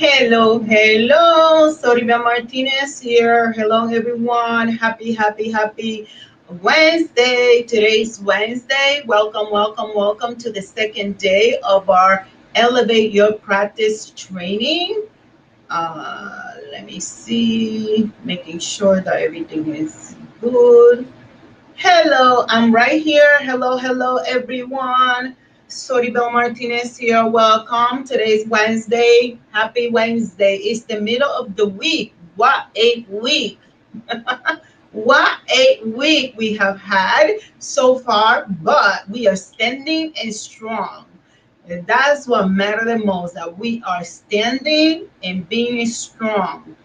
Hello. Soribel Martinez here. Hello, everyone. Happy Wednesday. Today's Wednesday. Welcome to the second day of our Elevate Your Practice training. Let me see, making sure that everything is good. Hello, I'm right here. Hello, everyone. Soribel Martinez here. Welcome. Today's Wednesday. Happy Wednesday. It's the middle of the week. What a week. What a week we have had so far, but we are standing and strong. And that's what matters the most, that we are standing and being strong.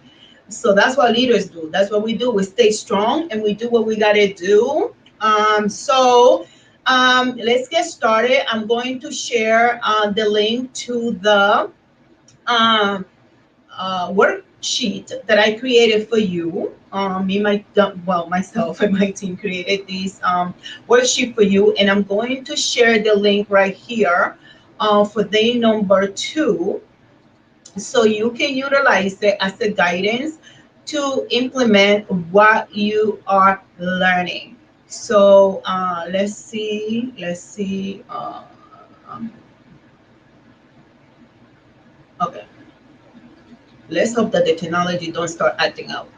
So that's what leaders do. That's what we do. We stay strong and we do what we got to do. Let's get started. I'm going to share the link to the um, worksheet that I created for you. Myself and my team created this worksheet for you, and I'm going to share the link right here for day number 2, so you can utilize it as a guidance to implement what you are learning. So let's see. Um, okay, let's hope that the technology don't start acting out.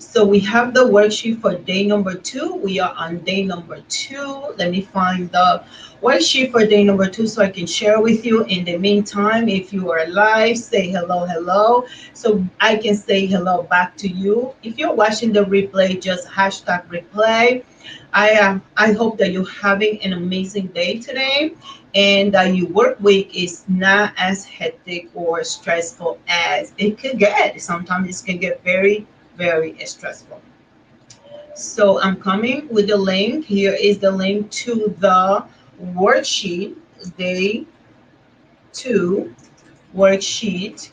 So we have the worksheet for day number 2. We are on day number 2. Let me find the worksheet for day number 2 so I can share with you. In the meantime, if you are live, say hello, so I can say hello back to you. If you're watching the replay, just hashtag replay. I hope that you're having an amazing day today, and that your work week is not as hectic or stressful as it could get. Sometimes it can get very stressful. So I'm coming with the link. Here is the link to the worksheet, day 2 worksheet.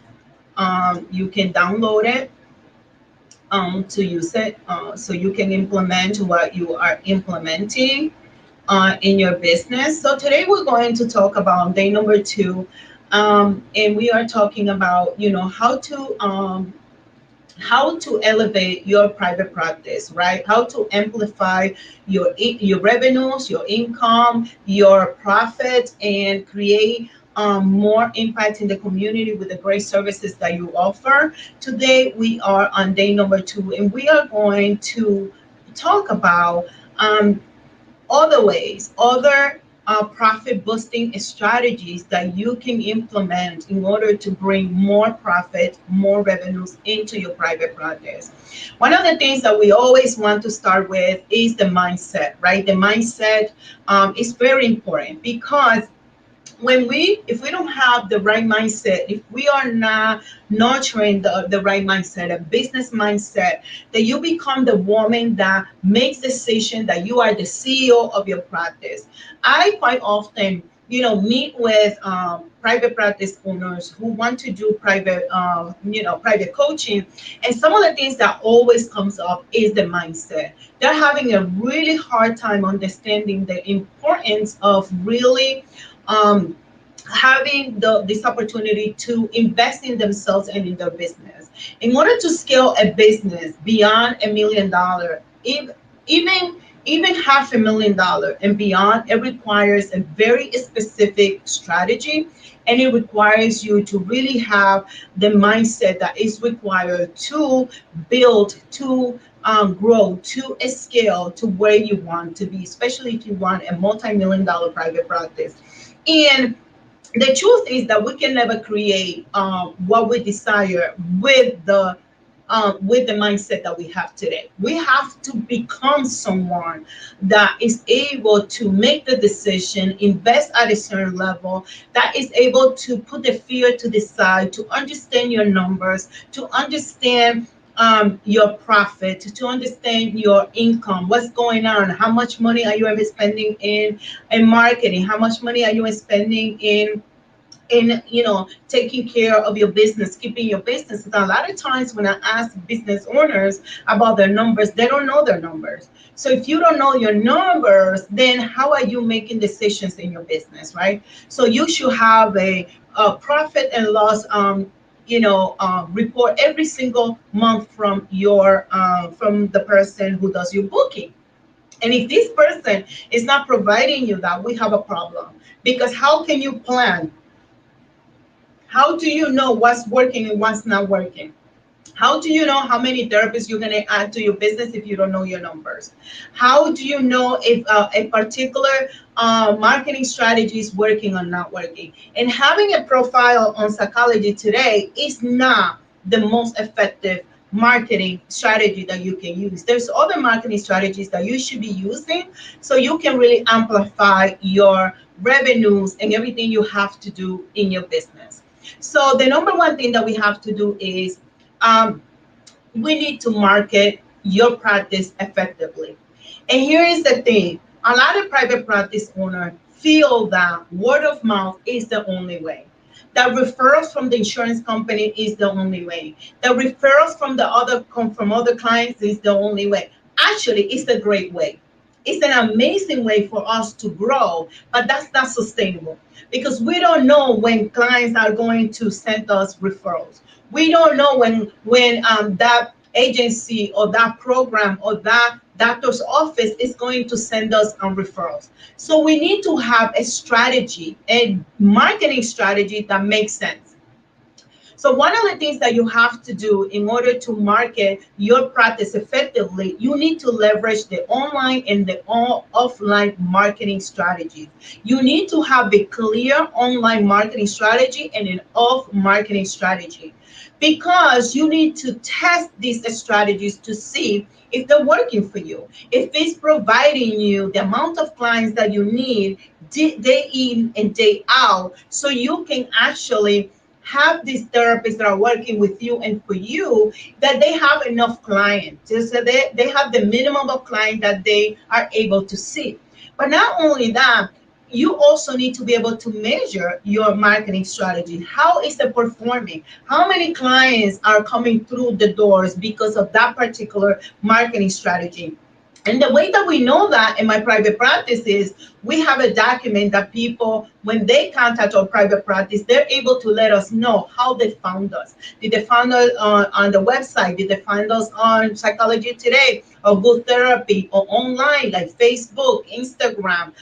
You can download it to use it, so you can implement what you are implementing in your business. So today we're going to talk about day number 2, and we are talking about how to elevate your private practice, right? How to amplify your revenues, your income, your profit, and create more impact in the community with the great services that you offer. Today we are on day number 2, and we are going to talk about um, other profit boosting strategies that you can implement in order to bring more profit, more revenues into your private practice. One of the things that we always want to start with is the mindset, right? The mindset is very important, because if we don't have the right mindset, if we are not nurturing the right mindset, a business mindset, that you become the woman that makes decision, that you are the CEO of your practice. I quite often meet with private practice owners who want to do private coaching, and some of the things that always comes up is the mindset. They're having a really hard time understanding the importance of really um, having this opportunity to invest in themselves and in their business. In order to scale a business beyond $1 million, even even $500,000 and beyond, it requires a very specific strategy, and it requires you to really have the mindset that is required to build, to grow, to scale to where you want to be, especially if you want a multi-million dollar private practice. And the truth is that we can never create what we desire with the mindset that we have today. We have to become someone that is able to make the decision, invest at a certain level, that is able to put the fear to the side, to understand your numbers, to understand your profit, to understand your income, what's going on, how much money are you ever spending in marketing, how much money are you spending in taking care of your business, keeping your business. Because a lot of times when I ask business owners about their numbers, they don't know their numbers. So if you don't know your numbers, then how are you making decisions in your business, right? So you should have a profit and loss report every single month from your from the person who does your booking. And if this person is not providing you that, we have a problem. Because how can you plan? How do you know what's working and what's not working? How do you know how many therapists you're going to add to your business if you don't know your numbers? How do you know if a particular marketing strategy is working or not working? And having a profile on psychology today is not the most effective marketing strategy that you can use. There's other marketing strategies that you should be using so you can really amplify your revenues and everything you have to do in your business. So the number one thing that we have to do is um, we need to market your practice effectively. And here is the thing, a lot of private practice owners feel that word of mouth is the only way. That referrals from the insurance company is the only way. That referrals from the other from other clients is the only way. Actually, it's a great way. It's an amazing way for us to grow, but that's not sustainable because we don't know when clients are going to send us referrals. We don't know when that agency or that program or that doctor's office is going to send us on referrals. So we need to have a strategy, a marketing strategy that makes sense. So one of the things that you have to do in order to market your practice effectively, you need to leverage the online and the offline marketing strategies. You need to have a clear online marketing strategy and an off marketing strategy because you need to test these strategies to see if they're working for you, if it's providing you the amount of clients that you need day in and day out, so you can actually have these therapists that are working with you and for you, that they have enough clients, just so they have the minimum of clients that they are able to see. But not only that, you also need to be able to measure your marketing strategy. How is it performing? How many clients are coming through the doors because of that particular marketing strategy? And the way that we know that in my private practice is we have a document that people, when they contact our private practice, they're able to let us know how they found us. Did they find us on the website? Did they find us on Psychology Today or Good Therapy or online like Facebook, Instagram?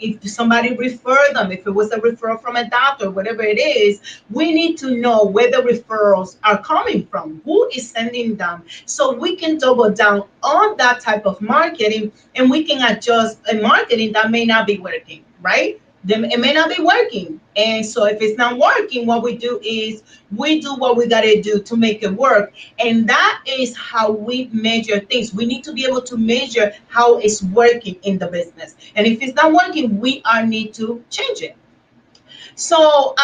If somebody referred them, if it was a referral from a doctor, whatever it is, we need to know where the referrals are coming from, who is sending them, so we can double down on that type of marketing and we can adjust a marketing that may not be working, right? It may not be working. And so if it's not working, what we do is we do what we got to do to make it work. And that is how we measure things. We need to be able to measure how it's working in the business. And if it's not working, we are need to change it. So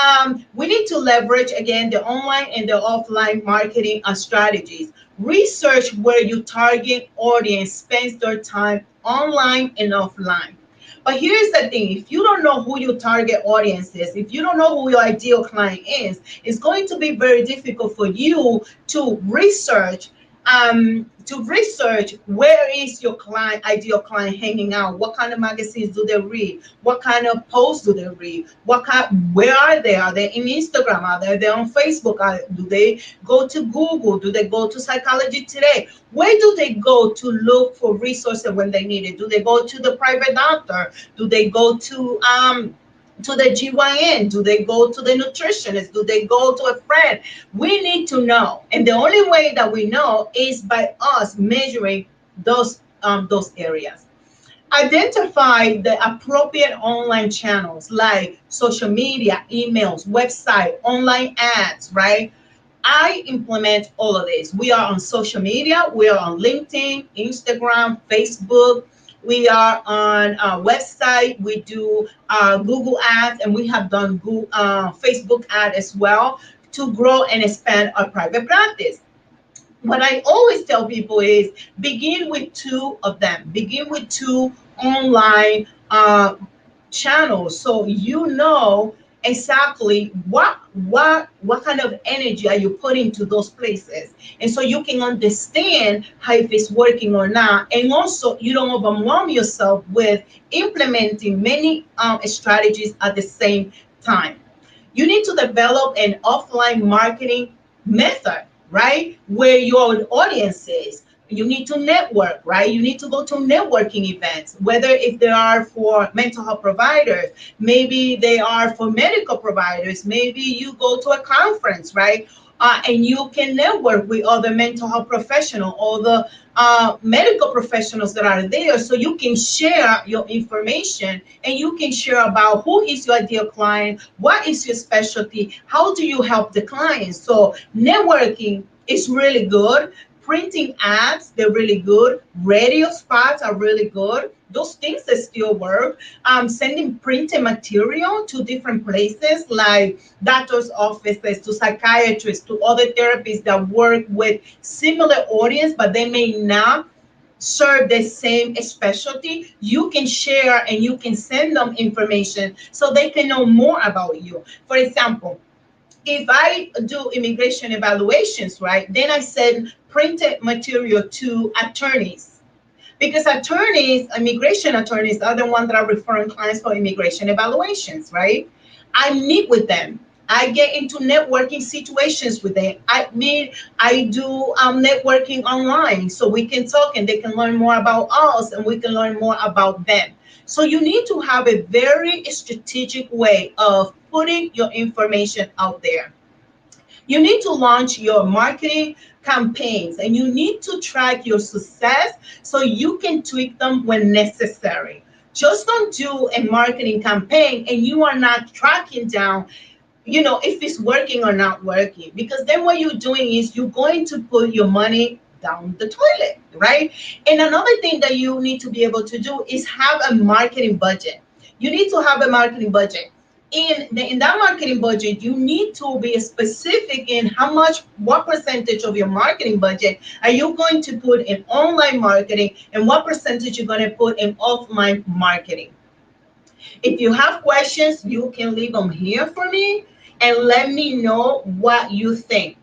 we need to leverage again the online and the offline marketing strategies. Research where your target audience spends their time online and offline. But here's the thing, if you don't know who your target audience is, if you don't know who your ideal client is, it's going to be very difficult for you to research where is your ideal client hanging out, what kind of magazines do they read, what kind of posts do they read, where are they in Instagram, are they on Facebook, do they go to Google, do they go to Psychology Today, where do they go to look for resources when they need it? Do they go to the private doctor, do they go to the GYN? Do they go to the nutritionist? Do they go to a friend? We need to know. And the only way that we know is by us measuring those areas. Identify the appropriate online channels like social media, emails, website, online ads, right? I implement all of this. We are on social media. We are on LinkedIn, Instagram, Facebook. We are on our website. We do Google ads, and we have done Facebook ad as well to grow and expand our private practice. What I always tell people is begin with two of them. Begin with two online channels, so you know exactly what kind of energy are you putting to those places, and so you can understand how if it's working or not, and also you don't overwhelm yourself with implementing many strategies at the same time. You need to develop an offline marketing method, right? Where your audience is. You need to network, right? You need to go to networking events, whether if they are for mental health providers, maybe they are for medical providers, maybe you go to a conference, right? And you can network with other mental health professionals, all the medical professionals that are there, so you can share your information and you can share about who is your ideal client, what is your specialty, how do you help the client. So networking is really good. Printing ads, they're really good. Radio spots are really good. Those things that still work. Sending printed material to different places like doctors' offices, to psychiatrists, to other therapists that work with similar audience, but they may not serve the same specialty. You can share and you can send them information so they can know more about you. For example, if I do immigration evaluations, right, then I send printed material to attorneys, because attorneys, immigration attorneys, are the ones that are referring clients for immigration evaluations, right? I meet with them. I get into networking situations with them. I do networking online, so we can talk and they can learn more about us and we can learn more about them. So you need to have a very strategic way of putting your information out there. You need to launch your marketing campaigns and you need to track your success so you can tweak them when necessary. Just don't do a marketing campaign and you are not tracking down, if it's working or not working, because then what you're doing is you're going to put your money down the toilet, right? And another thing that you need to be able to do is have a marketing budget. You need to have a marketing budget. In that marketing budget, you need to be specific in what percentage of your marketing budget are you going to put in online marketing and what percentage you're going to put in offline marketing. If you have questions, you can leave them here for me and let me know what you think.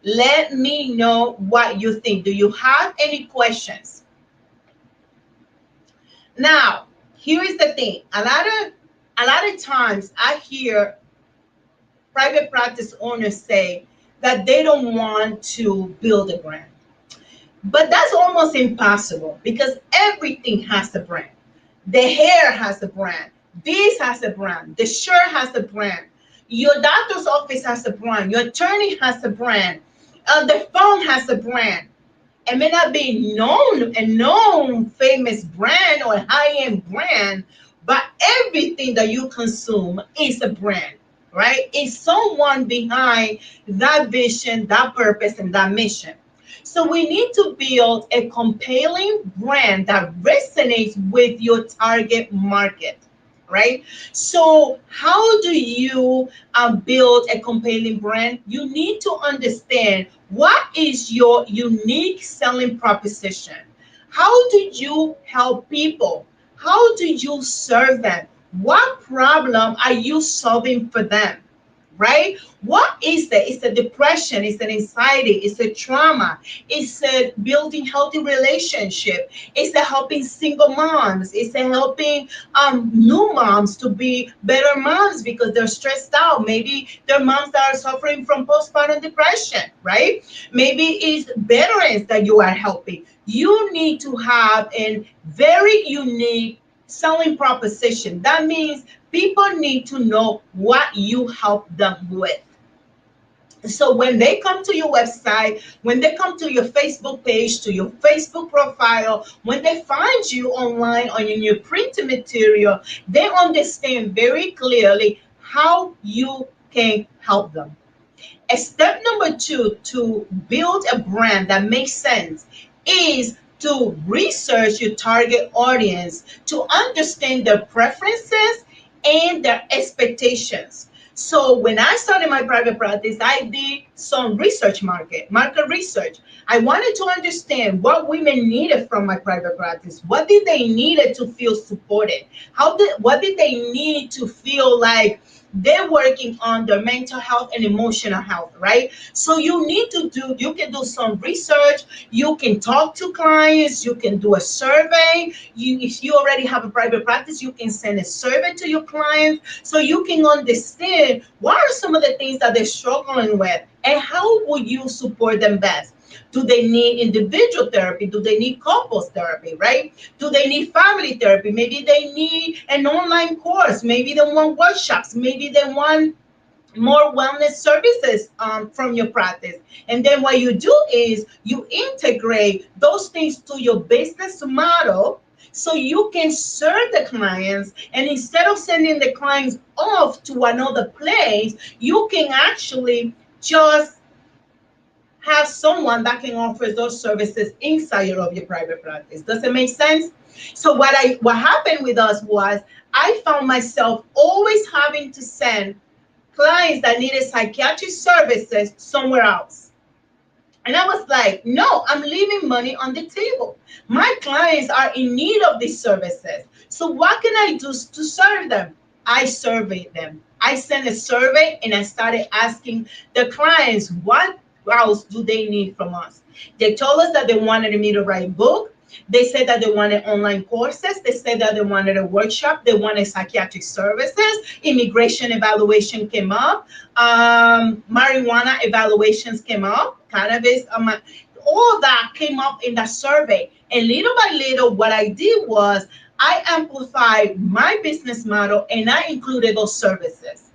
Let me know what you think. Do you have any questions? Now, here is the thing. A lot of times I hear private practice owners say that they don't want to build a brand. But that's almost impossible because everything has a brand. The hair has a brand. This has a brand. The shirt has a brand. Your doctor's office has a brand. Your attorney has a brand. The phone has a brand. It may not be a known famous brand or high-end brand, but everything that you consume is a brand, right? It's someone behind that vision, that purpose, and that mission. So we need to build a compelling brand that resonates with your target market, right? So how do you build a compelling brand? You need to understand what is your unique selling proposition. How do you help people? How do you serve them? What problem are you solving for them? Right? What is that? It's a depression, it's an anxiety, it's a trauma, it's a building healthy relationship, it's a helping single moms, it's a helping new moms to be better moms because they're stressed out. Maybe they're moms that are suffering from postpartum depression, right? Maybe it's veterans that you are helping. You need to have a very unique selling proposition. That means people need to know what you help them with. So when they come to your website, when they come to your Facebook page, to your Facebook profile, when they find you online on your printed material, they understand very clearly how you can help them. And step number 2 to build a brand that makes sense is to research your target audience, to understand their preferences and their expectations. So when I started my private practice, I did some market research. I wanted to understand what women needed from my private practice. What did they needed to feel supported? What did they need to feel like they're working on their mental health and emotional health, right? So you can do some research, you can talk to clients, you can do a survey. If you already have a private practice, you can send a survey to your clients so you can understand what are some of the things that they're struggling with and how will you support them best. Do they need individual therapy? Do they need couples therapy, right? Do they need family therapy? Maybe they need an online course. Maybe they want workshops. Maybe they want more wellness services from your practice. And then what you do is you integrate those things to your business model so you can serve the clients. And instead of sending the clients off to another place, you can actually just have someone that can offer those services inside of your private practice. Does it make sense? So what happened with us was I found myself always having to send clients that needed psychiatric services somewhere else. And I was like, no, I'm leaving money on the table. My clients are in need of these services. So what can I do to serve them? I surveyed them. I sent a survey and I started asking the clients what else do they need from us. They told us that they wanted me to write a book. They said that they wanted online courses. They said that they wanted a workshop. They wanted psychiatric services. Immigration evaluation came up. Marijuana evaluations came up. Cannabis. All that came up in that survey. And little by little, what I did was I amplified my business model and I included those services.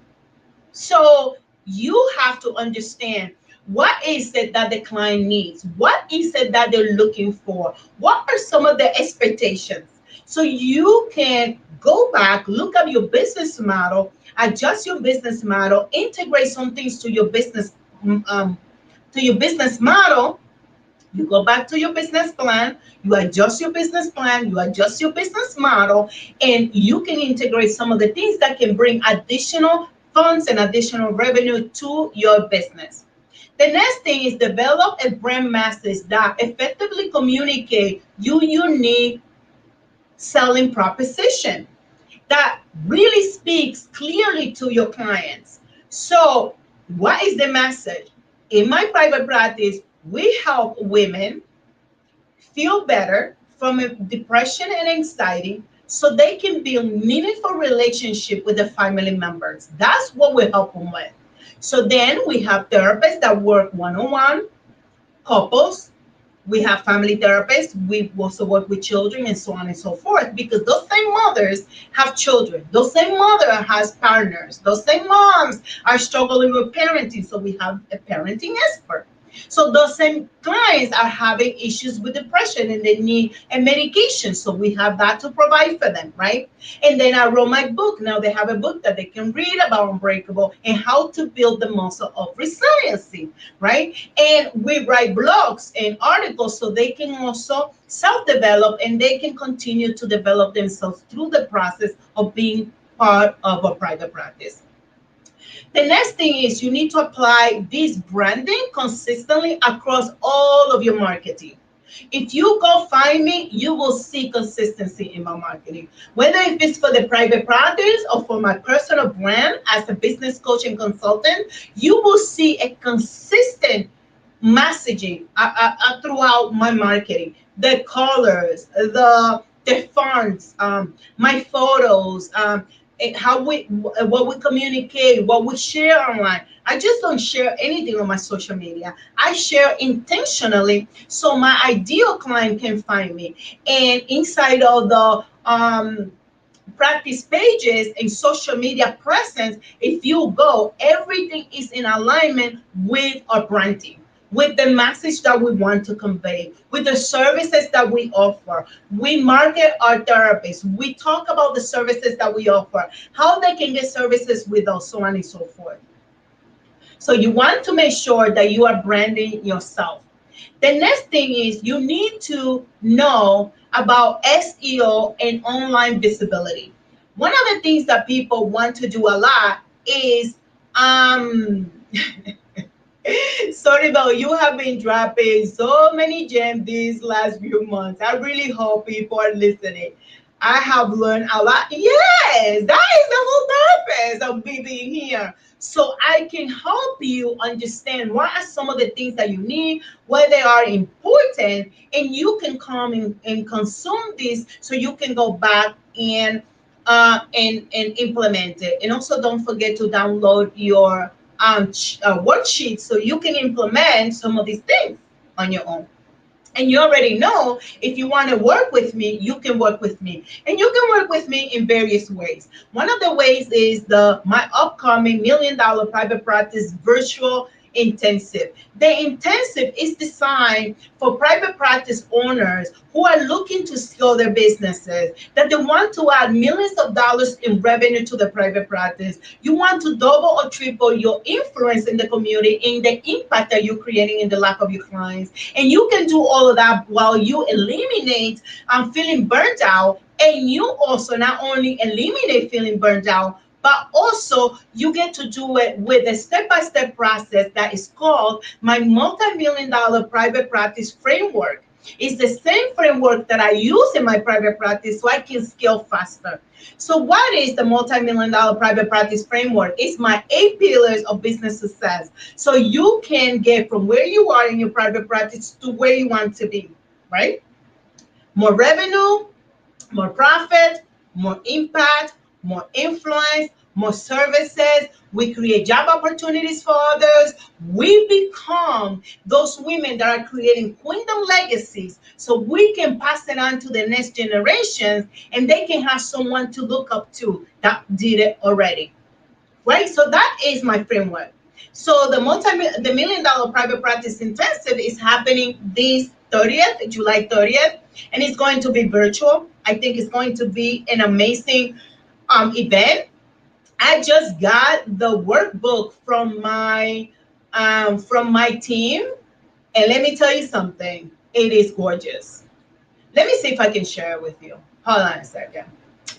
So you have to understand what is it that the client needs? What is it that they're looking for? What are some of the expectations? So you can go back, look at your business model, adjust your business model, integrate some things to your business model. You go back to your business plan, you adjust your business plan, you adjust your business model, and you can integrate some of the things that can bring additional funds and additional revenue to your business. The next thing is develop a brand message that effectively communicate your unique selling proposition that really speaks clearly to your clients. So, what is the message? In my private practice, we help women feel better from depression and anxiety so they can build meaningful relationship with the family members. That's what we help them with. So then we have therapists that work one-on-one, couples, we have family therapists, we also work with children and so on and so forth, because those same mothers have children, those same mother has partners, those same moms are struggling with parenting, so we have a parenting expert. So those same clients are having issues with depression and they need a medication. So we have that to provide for them, right? And then I wrote my book. Now they have a book that they can read about Unbreakable and how to build the muscle of resiliency, right? And we write blogs and articles so they can also self-develop and they can continue to develop themselves through the process of being part of a private practice. The next thing is you need to apply this branding consistently across all of your marketing. If you go find me, you will see consistency in my marketing. Whether if it's for the private practice or for my personal brand as a business coach and consultant, you will see a consistent messaging throughout my marketing. The colors, the fonts, my photos, how what we communicate, what we share online. I just don't share anything on my social media. I share intentionally so my ideal client can find me. And inside of the practice pages and social media presence, if you go, everything is in alignment with our branding, with the message that we want to convey, with the services that we offer. We market our therapists. We talk about the services that we offer, how they can get services with us, so on and so forth. So you want to make sure that you are branding yourself. The next thing is you need to know about SEO and online visibility. One of the things that people want to do a lot is Soribel, you have been dropping so many gems these last few months. I really hope people are listening. I have learned a lot. Yes, that is the whole purpose of me being here. So I can help you understand what are some of the things that you need, why they are important, and you can come and consume this so you can go back and implement it. And also don't forget to download your worksheet so you can implement some of these things on your own. And you already know if you want to work with me, you can work with me. And you can work with me in various ways. One of the ways is the my upcoming $1 million private practice virtual intensive. The intensive is designed for private practice owners who are looking to scale their businesses, that they want to add millions of dollars in revenue to the private practice. You want to double or triple your influence in the community and the impact that you're creating in the life of your clients. And you can do all of that while you eliminate feeling burnt out. And you also not only eliminate feeling burnt out, but also you get to do it with a step-by-step process that is called my multi-million dollar private practice framework. It's the same framework that I use in my private practice so I can scale faster. So what is the multi-million dollar private practice framework? It's my 8 pillars of business success. So you can get from where you are in your private practice to where you want to be, right? More revenue, more profit, more impact, more influence, more services. We create job opportunities for others. We become those women that are creating kingdom legacies so we can pass it on to the next generations and they can have someone to look up to that did it already. Right? So that is my framework. So the $1 million private practice intensive is happening this 30th, July 30th, and it's going to be virtual. I think it's going to be an amazing event. I just got the workbook from my team, and let me tell you something. It is gorgeous. Let me see if I can share it with you. Hold on a second.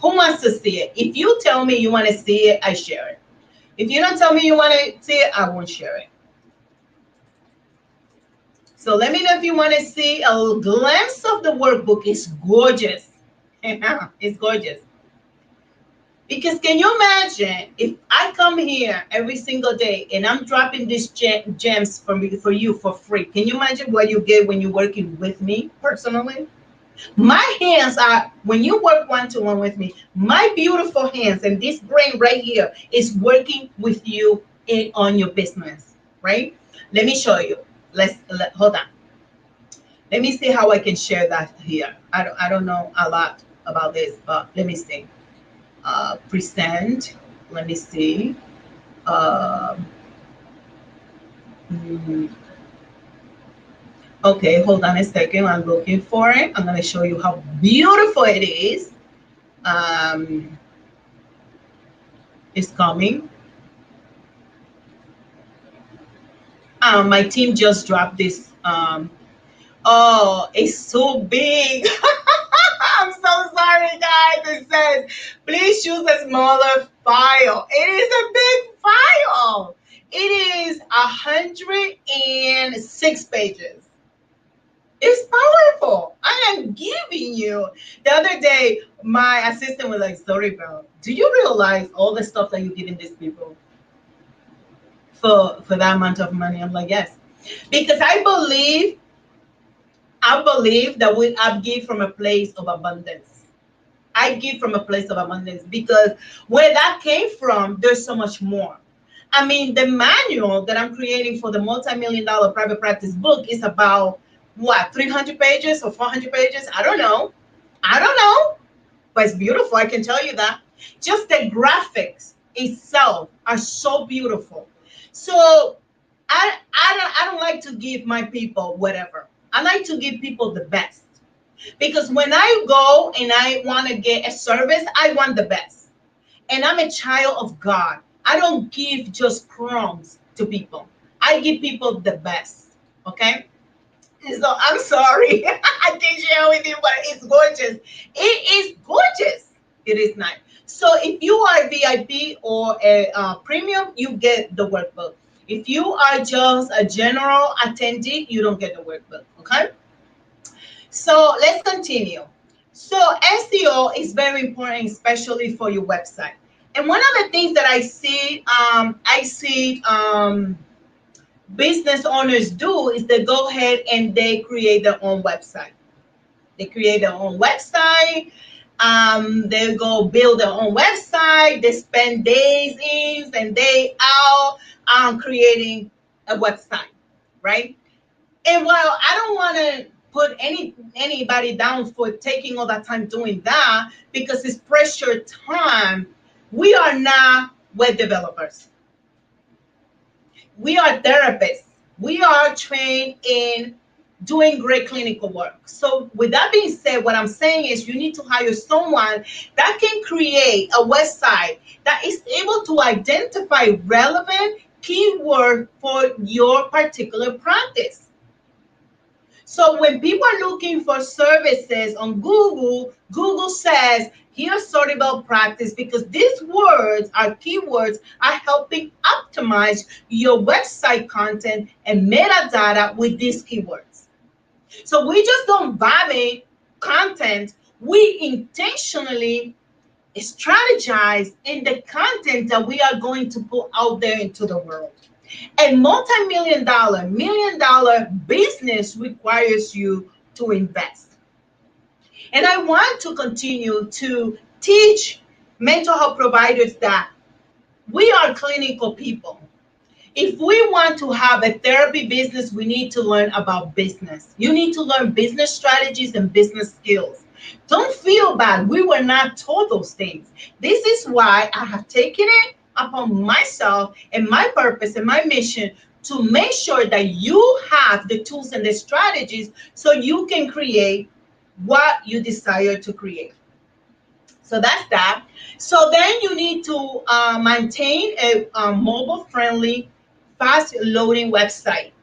Who wants to see it? If you tell me you want to see it, I share it. If you don't tell me you want to see it, I won't share it. So let me know if you want to see a glimpse of the workbook. It's gorgeous. It's gorgeous. Because can you imagine if I come here every single day and I'm dropping these gems for you for free? Can you imagine what you get when you're working with me personally? My hands are, when you work one-to-one with me, my beautiful hands and this brain right here is working with you on your business, right? Let me show you. Hold on. Let me see how I can share that here. I don't know a lot about this, but let me see. Present. Let me see. Uh, mm, okay, hold on a second. I'm looking for it. I'm going to show you how beautiful it is. Um, it's coming. My team just dropped this. Oh, it's so big. I'm so sorry, guys. It says, please choose a smaller file. It is a big file. It is 106 pages. It's powerful. I am giving you. The other day, my assistant was like, Soribel, do you realize all the stuff that you're giving these people for that amount of money? I'm like, yes. Because I believe that I give from a place of abundance. I give from a place of abundance because where that came from, there's so much more. I mean, the manual that I'm creating for the multi-million dollar private practice book is about what, 300 pages or 400 pages? I don't know. I don't know, but it's beautiful. I can tell you that. Just the graphics itself are so beautiful. So I don't like to give my people whatever. I like to give people the best. Because when I go and I want to get a service, I want the best. And I'm a child of God. I don't give just crumbs to people. I give people the best. Okay? So I'm sorry. I can't share with you, but it's gorgeous. It is gorgeous. It is nice. So if you are VIP or a premium, you get the workbook. If you are just a general attendee, you don't get the workbook. Okay? So let's continue. So SEO is very important, especially for your website. And one of the things that I see business owners do is they go ahead and they create their own website. They create their own website. They go build their own website. They spend days in and day out creating a website, right? And while I don't want to put anybody down for taking all that time doing that because it's pressure time, we are not web developers. We are therapists. We are trained in doing great clinical work. So with that being said, what I'm saying is you need to hire someone that can create a website that is able to identify relevant keyword for your particular practice. So when people are looking for services on Google, Google says, here's Soribel practice because these words are keywords are helping optimize your website content and metadata with these keywords. So we just don't vomit content. We intentionally strategize in the content that we are going to put out there into the world. A multi-million dollar, million dollar business requires you to invest. And I want to continue to teach mental health providers that we are clinical people. If we want to have a therapy business, we need to learn about business. You need to learn business strategies and business skills. Don't feel bad. We were not told those things. This is why I have taken it upon myself and my purpose and my mission to make sure that you have the tools and the strategies so you can create what you desire to create. So that's that. So then you need to maintain a mobile-friendly, fast-loading website.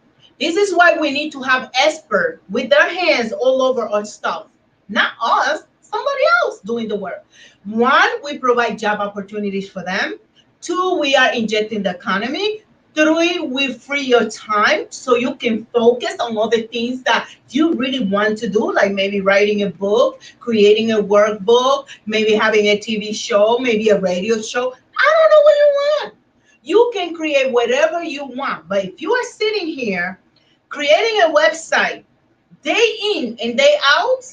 This is why we need to have experts with their hands all over our stuff. Not us, somebody else doing the work. One, we provide job opportunities for them. Two, we are injecting the economy. Three, we free your time so you can focus on all the things that you really want to do, like maybe writing a book, creating a workbook, maybe having a TV show, maybe a radio show. I don't know what you want. You can create whatever you want. But if you are sitting here creating a website day in and day out,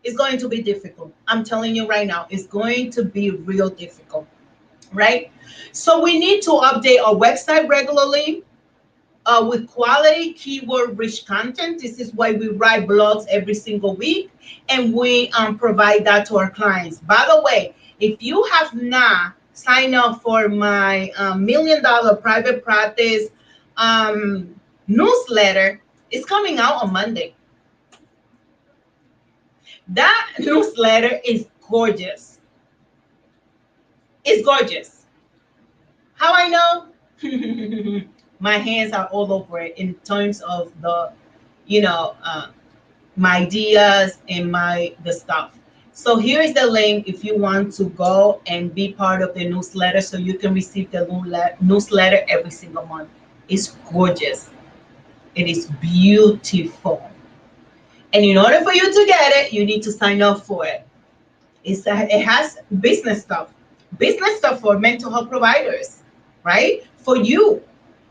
it's going to be difficult. I'm telling you right now, it's going to be real difficult. Right? So we need to update our website regularly with quality keyword-rich content. This is why we write blogs every single week, and we provide that to our clients. By the way, if you have not signed up for my $1 million private practice newsletter, it's coming out on Monday. That newsletter is gorgeous. It's gorgeous. How I know? My hands are all over it in terms of the, my ideas and the stuff. So here is the link if you want to go and be part of the newsletter so you can receive the newsletter every single month. It's gorgeous. It is beautiful. And in order for you to get it, you need to sign up for it. It has business stuff for mental health providers, right? For you.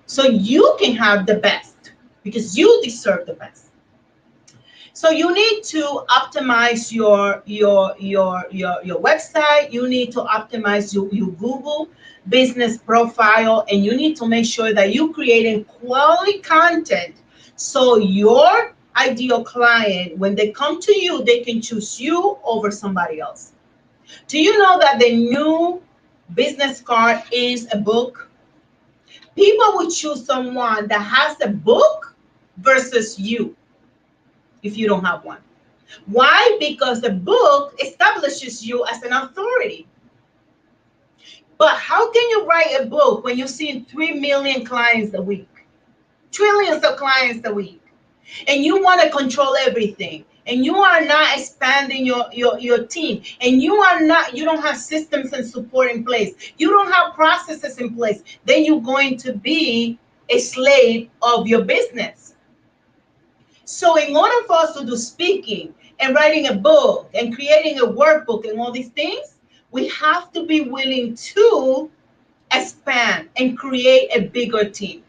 So you can have the best because you deserve the best. So you need to optimize your website. You need to optimize your Google business profile, and you need to make sure that you're creating quality content so your ideal client, when they come to you, they can choose you over somebody else. Do you know that the new business card is a book? People will choose someone that has a book versus you if you don't have one. Why? Because the book establishes you as an authority. But how can you write a book when you're seeing 3 million clients a week, trillions of clients a week, and you want to control everything, and you are not expanding your team, and you don't have systems and support in place, you don't have processes in place, then you're going to be a slave of your business. So in order for us to do speaking and writing a book and creating a workbook and all these things, we have to be willing to expand and create a bigger team.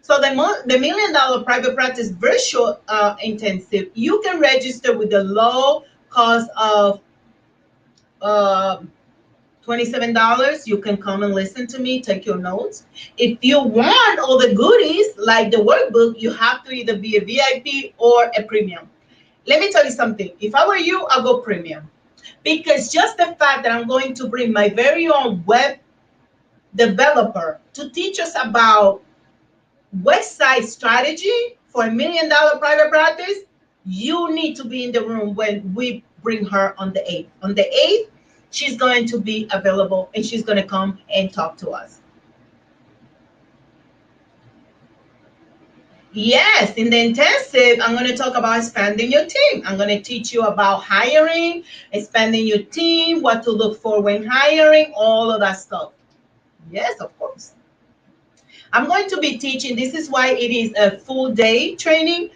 So the $1 million private practice virtual intensive, you can register with the low cost of uh, $27. You can come and listen to me, take your notes. If you want all the goodies like the workbook, you have to either be a VIP or a premium. Let me tell you something. If I were you, I'll go premium. Because just the fact that I'm going to bring my very own web developer to teach us about website strategy for $1 million private practice, you need to be in the room when we bring her on the 8th. On the 8th, she's going to be available and she's going to come and talk to us. Yes, in the intensive, I'm going to talk about expanding your team. I'm going to teach you about hiring, expanding your team, what to look for when hiring, all of that stuff. Yes, of course. I'm going to be teaching. This is why it is a full day training.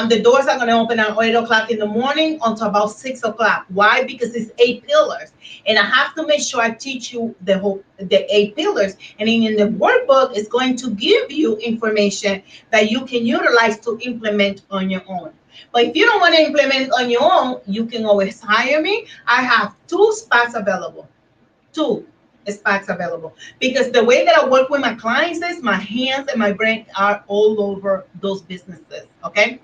The doors are going to open at 8 o'clock in the morning until about 6 o'clock. Why? Because it's 8 pillars. And I have to make sure I teach you the 8 pillars. And in the workbook, it's going to give you information that you can utilize to implement on your own. But if you don't want to implement on your own, you can always hire me. I have 2 spots available. 2 spots available. Because the way that I work with my clients is my hands and my brain are all over those businesses. Okay.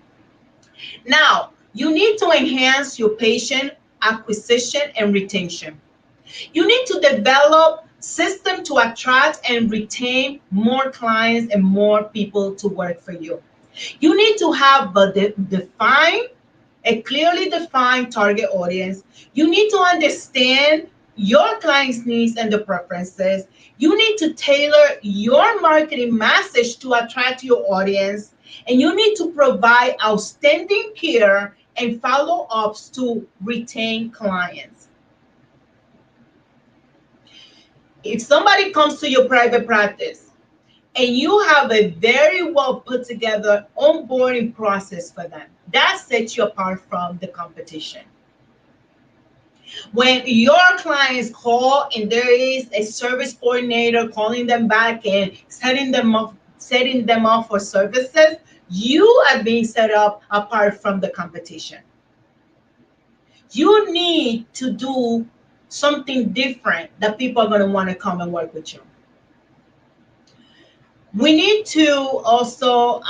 Now, you need to enhance your patient acquisition and retention. You need to develop system to attract and retain more clients and more people to work for you. You need to have a clearly defined target audience. You need to understand your clients' needs and the preferences. You need to tailor your marketing message to attract your audience. And you need to provide outstanding care and follow-ups to retain clients. If somebody comes to your private practice and you have a very well put together onboarding process for them, that sets you apart from the competition. When your clients call and there is a service coordinator calling them back and setting them up for services, you are being set up apart from the competition. You need to do something different that people are going to want to come and work with you. We need to also,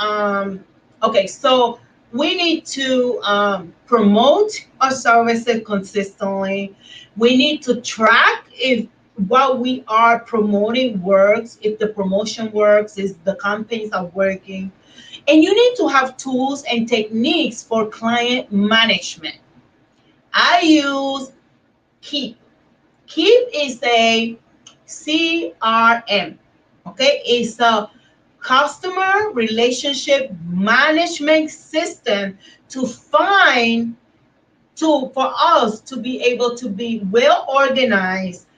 so we need to promote our services consistently. We need to track if what we are promoting works, if the promotion works, if the campaigns are working. And you need to have tools and techniques for client management. I use Keep. Keep is a CRM. Okay, it's a customer relationship management system for us to be able to be well organized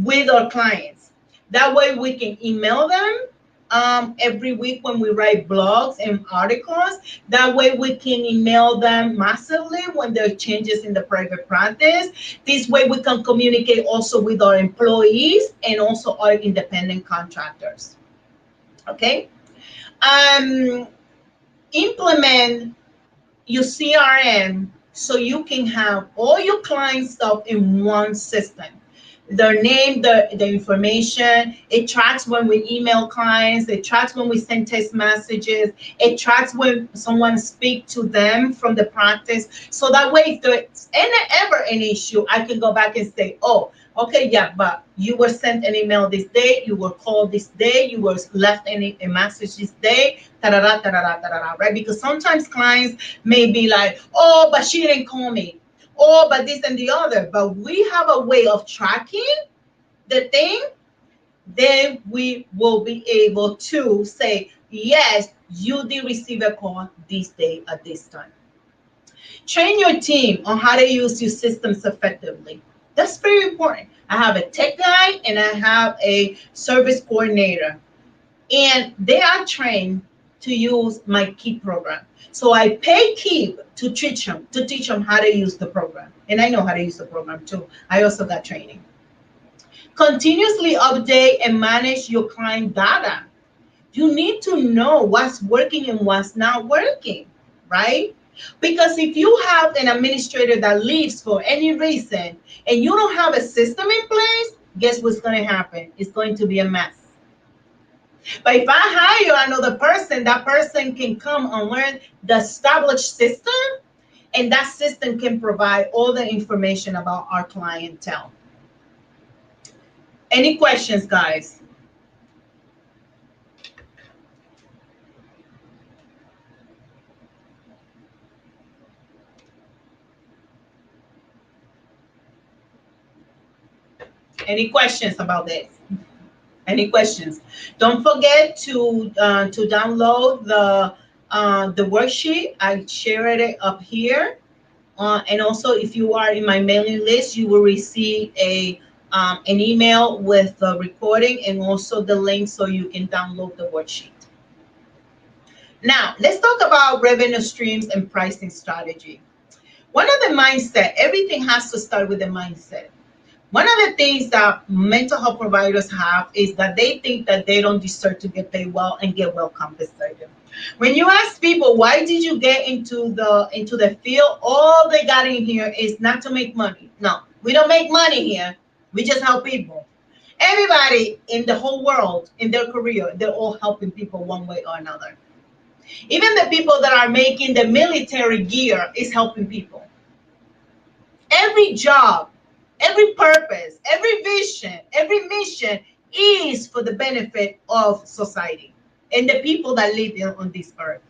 with our clients. That way we can email them every week when we write blogs and articles. That way we can email them massively when there are changes in the private practice. This way we can communicate also with our employees and also our independent contractors. Okay. Implement your CRM so you can have all your client stuff in one system. Their name, the information. It tracks when we email clients. It tracks when we send text messages. It tracks when someone speaks to them from the practice. So that way, if there's ever an issue, I can go back and say, oh, okay, yeah, but you were sent an email this day, you were called this day, you were left a message this day, right? Because sometimes clients may be like, oh, but she didn't call me. Oh, but this and the other. But we have a way of tracking the thing. Then we will be able to say, yes, you did receive a call this day at this time. Train your team on how to use your systems effectively. That's very important. I have a tech guy and I have a service coordinator. And they are trained to use my Keep program. So I pay Keep to teach them how to use the program. And I know how to use the program too. I also got training. Continuously update and manage your client data. You need to know what's working and what's not working, right? Because if you have an administrator that leaves for any reason and you don't have a system in place, guess what's going to happen? It's going to be a mess. But if I hire another person, that person can come and learn the established system, and that system can provide all the information about our clientele. Any questions, guys? Any questions about this? Any questions? Don't forget to download the worksheet. I shared it up here. And also, if you are in my mailing list, you will receive an email with the recording and also the link so you can download the worksheet. Now, let's talk about revenue streams and pricing strategy. One of the mindset, everything has to start with the mindset. One of the things that mental health providers have is that they think that they don't deserve to get paid well and get well compensated. When you ask people, why did you get into the field? All they got in here is not to make money. No, we don't make money here. We just help people. Everybody in the whole world, in their career, they're all helping people one way or another. Even the people that are making the military gear is helping people. Every job, every purpose, every vision, every mission is for the benefit of society and the people that live on this earth.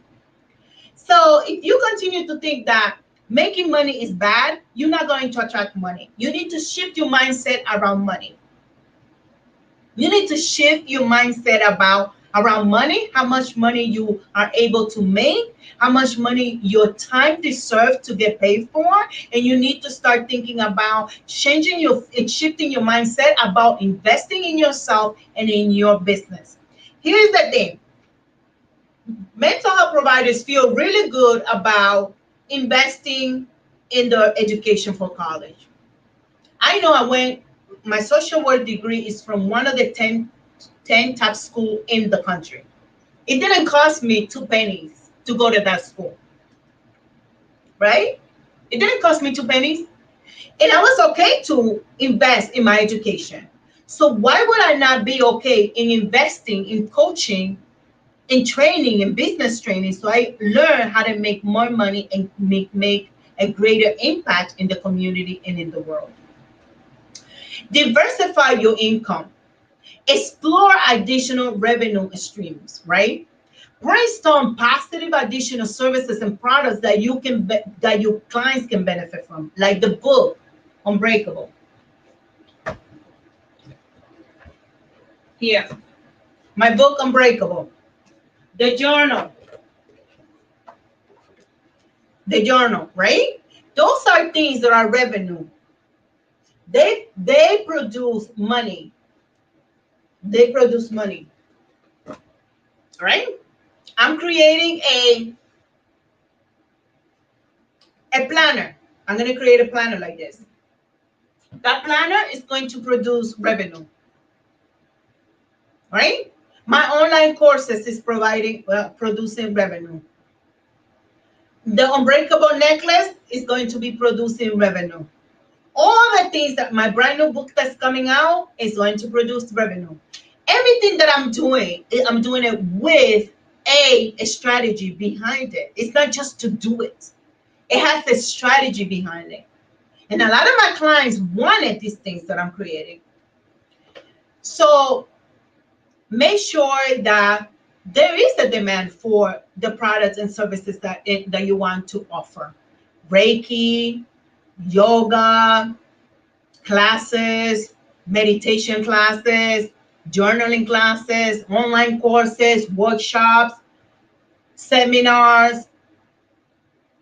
So if you continue to think that making money is bad, you're not going to attract money. You need to shift your mindset around money. You need to shift your mindset around money, how much money you are able to make, how much money your time deserves to get paid for, and you need to start thinking about shifting your mindset about investing in yourself and in your business. Here's the thing. Mental health providers feel really good about investing in their education for college. I know my social work degree is from one of the 10 top school in the country. It didn't cost me 2 pennies to go to that school, right? It didn't cost me 2 pennies. And I was okay to invest in my education. So why would I not be okay in investing in coaching, in training, in business training, so I learn how to make more money and make a greater impact in the community and in the world? Diversify your income. Explore additional revenue streams, right? Brainstorm positive additional services and products that your clients can benefit from, like the book Unbreakable. Here, my book Unbreakable. The journal, right? Those are things that are revenue. They produce money. They produce money. All right? I'm creating a planner. I'm going to create a planner like this. That planner is going to produce revenue. Right? My online courses is producing revenue. The Unbreakable necklace is going to be producing revenue. All the things that my brand new book that's coming out is going to produce revenue. Everything that I'm doing it with a strategy behind it. It's not just to do it. It has a strategy behind it. And a lot of my clients wanted these things that I'm creating. So make sure that there is a demand for the products and services that you want to offer. Reiki, yoga classes, meditation classes, journaling classes, online courses, workshops, seminars.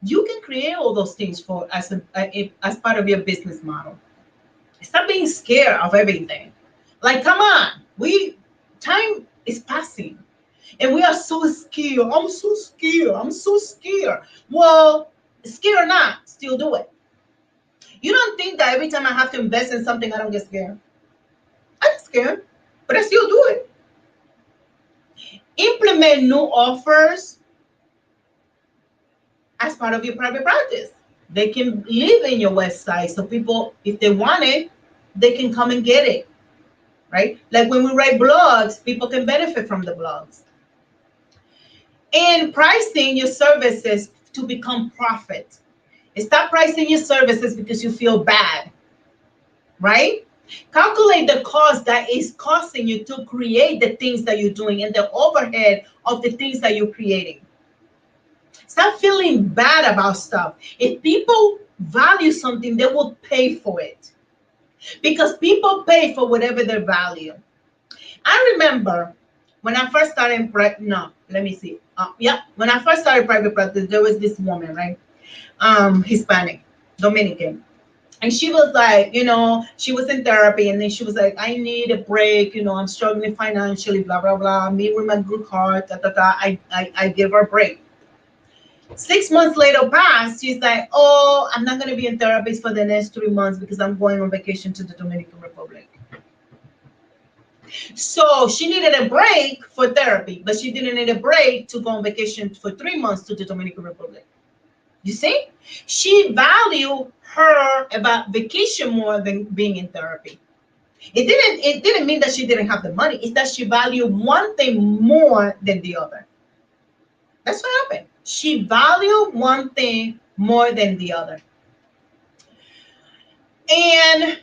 You can create all those things as part of your business model. Stop being scared of everything. Like, come on, time is passing. And we are so scared. I'm so scared. I'm so scared. Well, scared or not, still do it. You don't think that every time I have to invest in something, I don't get scared. I get scared, but I still do it. Implement new offers as part of your private practice. They can live in your website. So people, if they want it, they can come and get it. Right? Like when we write blogs, people can benefit from the blogs. And pricing your services to become profit. Stop pricing your services because you feel bad, right? Calculate the cost that is costing you to create the things that you're doing and the overhead of the things that you're creating. Stop feeling bad about stuff. If people value something, they will pay for it because people pay for whatever they value. I remember when I first started, no, let me see. When I first started private practice, there was this woman, right? Hispanic, Dominican. And she was like, she was in therapy, and then she was like, I need a break, I'm struggling financially, blah, blah, blah. Me with my good heart, da, da, da. I give her a break. 6 months later passed, she's like, oh, I'm not going to be in therapy for the next 3 months because I'm going on vacation to the Dominican Republic. So she needed a break for therapy, but she didn't need a break to go on vacation for 3 months to the Dominican Republic. You see, she valued her about vacation more than being in therapy. It didn't mean that she didn't have the money. It's that she valued one thing more than the other. That's what happened. She valued one thing more than the other. And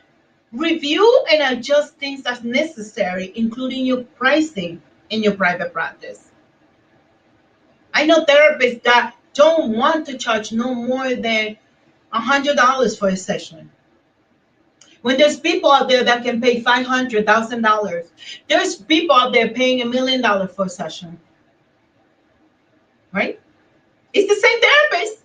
review and adjust things as necessary, including your pricing in your private practice. I know therapists that don't want to charge no more than $100 for a session. When there's people out there that can pay $500,000, there's people out there paying $1 million for a session. Right? It's the same therapist.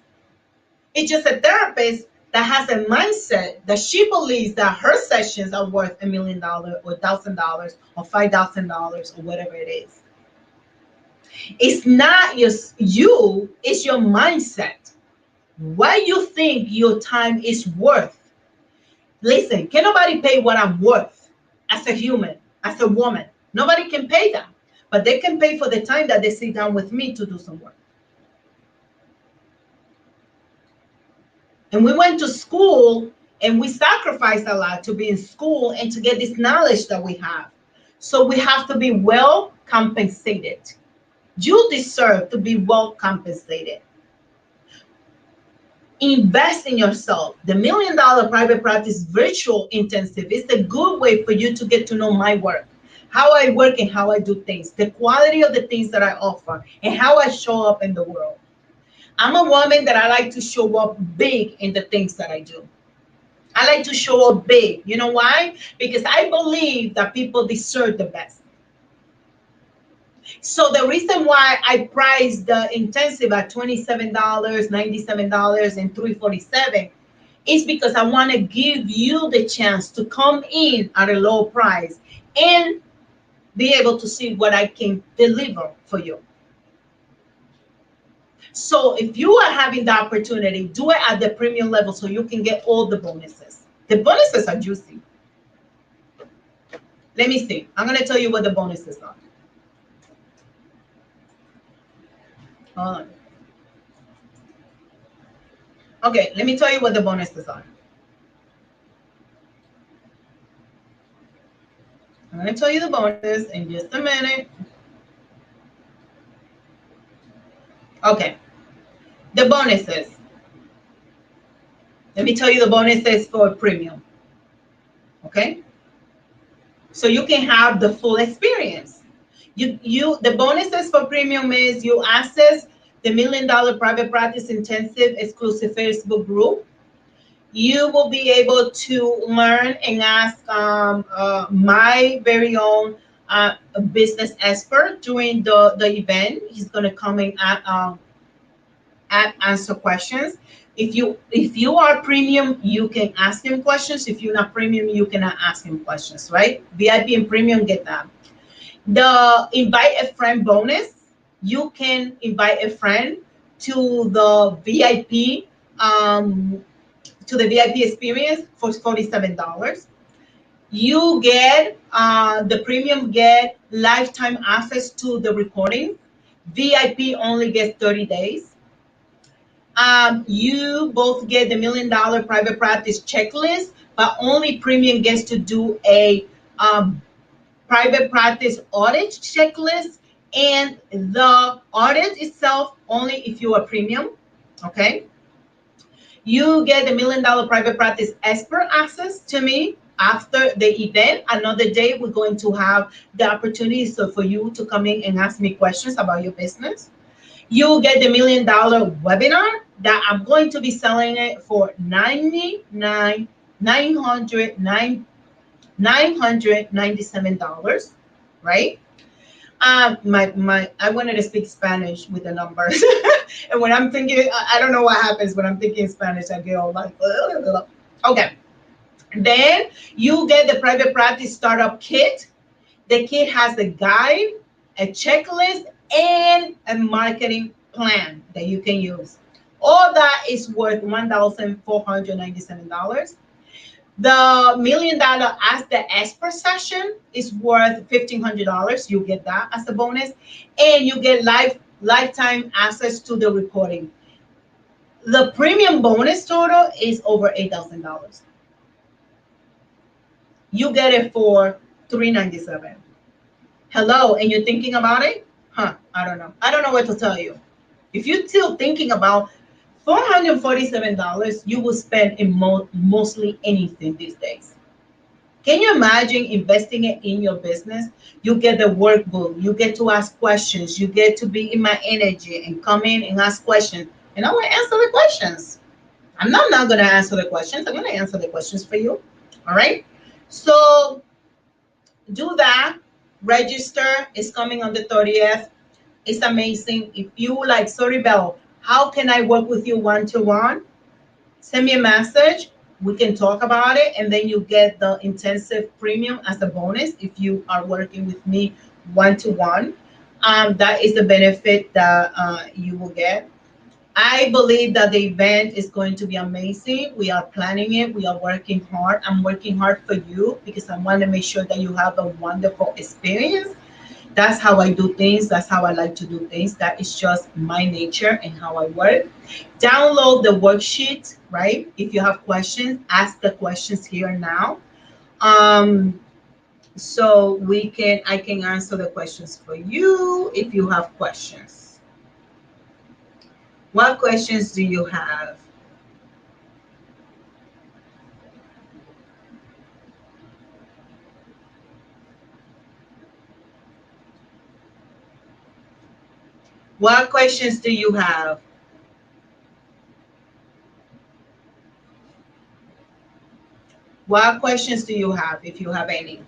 It's just a therapist that has a mindset that she believes that her sessions are worth $1 million or $1,000 or $5,000 or whatever it is. It's not you, it's your mindset. What you think your time is worth. Listen, can nobody pay what I'm worth as a human, as a woman? Nobody can pay that, but they can pay for the time that they sit down with me to do some work. And we went to school and we sacrificed a lot to be in school and to get this knowledge that we have. So we have to be well compensated. You deserve to be well compensated. Invest in yourself. The $1 Million Private Practice Virtual Intensive is a good way for you to get to know my work, how I work and how I do things, the quality of the things that I offer, and how I show up in the world. I'm a woman that I like to show up big in the things that I do. I like to show up big. You know why? Because I believe that people deserve the best. So the reason why I priced the intensive at $27, $97, and $347 is because I want to give you the chance to come in at a low price and be able to see what I can deliver for you. So if you are having the opportunity, do it at the premium level so you can get all the bonuses. The bonuses are juicy. Let me see. I'm going to tell you what the bonuses are. Hold on. Okay, let me tell you what the bonuses are. I'm going to tell you the bonuses in just a minute. Okay, the bonuses. Let me tell you the bonuses for premium. Okay, so you can have the full experience. The bonuses for premium is you access the $1 Million Private Practice Intensive exclusive Facebook group. You will be able to learn and ask my very own business expert during the event. He's going to come in and answer questions. If you are premium, you can ask him questions. If you're not premium, you cannot ask him questions, right? VIP and premium get that. The invite a friend bonus, you can invite a friend to the VIP, um, to the VIP experience for $47. You get the premium get lifetime access to the recording. VIP only gets 30 days. You both get the $1 million private practice checklist, but only premium gets to do a private practice audit checklist, and the audit itself only if you are premium. Okay. You get the $1 million private practice expert access to me after the event. Another day, we're going to have the opportunity so for you to come in and ask me questions about your business. You get the $1 million webinar that I'm going to be selling it for 99 $997, right? I wanted to speak Spanish with the numbers, and when I'm thinking, I don't know what happens when I'm thinking Spanish. I get all like, ugh. Okay. Then you get the private practice startup kit. The kit has a guide, a checklist, and a marketing plan that you can use. All that is worth $1,497. The $1 million Ask the Expert session is worth $1,500. You get that as a bonus, and you get lifetime access to the recording. The premium bonus total is over $8,000. You get it for $397. Hello, and you're thinking about it? Huh? I don't know. I don't know what to tell you. If you're still thinking about $447, you will spend in mostly anything these days. Can you imagine investing it in your business? You get the workbook, you get to ask questions, you get to be in my energy and come in and ask questions. And I will answer the questions. I'm not going to answer the questions, I'm going to answer the questions for you. All right. So do that. Register. Is coming on the 30th. It's amazing. If you like, Soribel, how can I work with you one-to-one? Send me a message. We can talk about it, and then you get the intensive premium as a bonus if you are working with me one-to-one. That is the benefit that you will get. I believe that the event is going to be amazing. We are planning it. We are working hard. I'm working hard for you because I want to make sure that you have a wonderful experience. That's how I do things. That's how I like to do things. That is just my nature and how I work. Download the worksheet, right? If you have questions, ask the questions here now. So I can answer the questions for you if you have questions. What questions do you have? What questions do you have? What questions do you have, if you have any?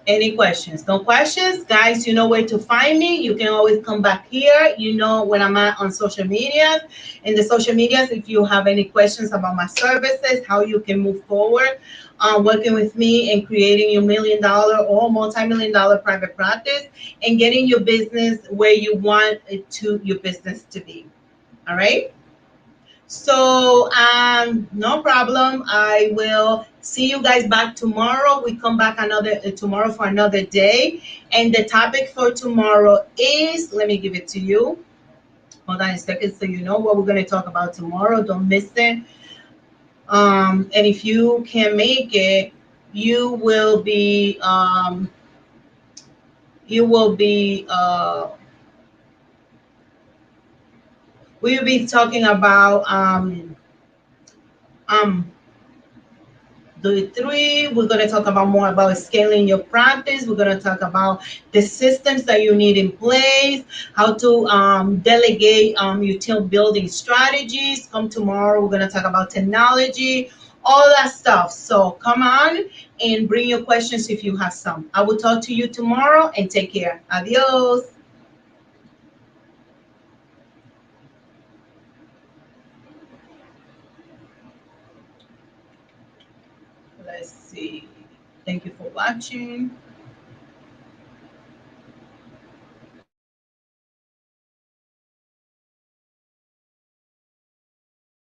Any questions? No questions? Guys, you know where to find me. You can always come back here. You know when I'm at on social media. In the social medias, if you have any questions about my services, how you can move forward working with me and creating your $1 million or multi-million dollar private practice and getting your business where you want your business to be. All right. So no problem. I will see you guys back tomorrow. We come back tomorrow for another day. And the topic for tomorrow is, let me give it to you. Hold on a second so you know what we're going to talk about tomorrow. Don't miss it. And if you can make it, you will be you will be we will be talking about um Day three, we're going to talk about more about scaling your practice. We're going to talk about the systems that you need in place, how to delegate your team building strategies. Come tomorrow, we're going to talk about technology, all that stuff. So come on and bring your questions if you have some. I will talk to you tomorrow and take care. Adios. Let's see. Thank you for watching.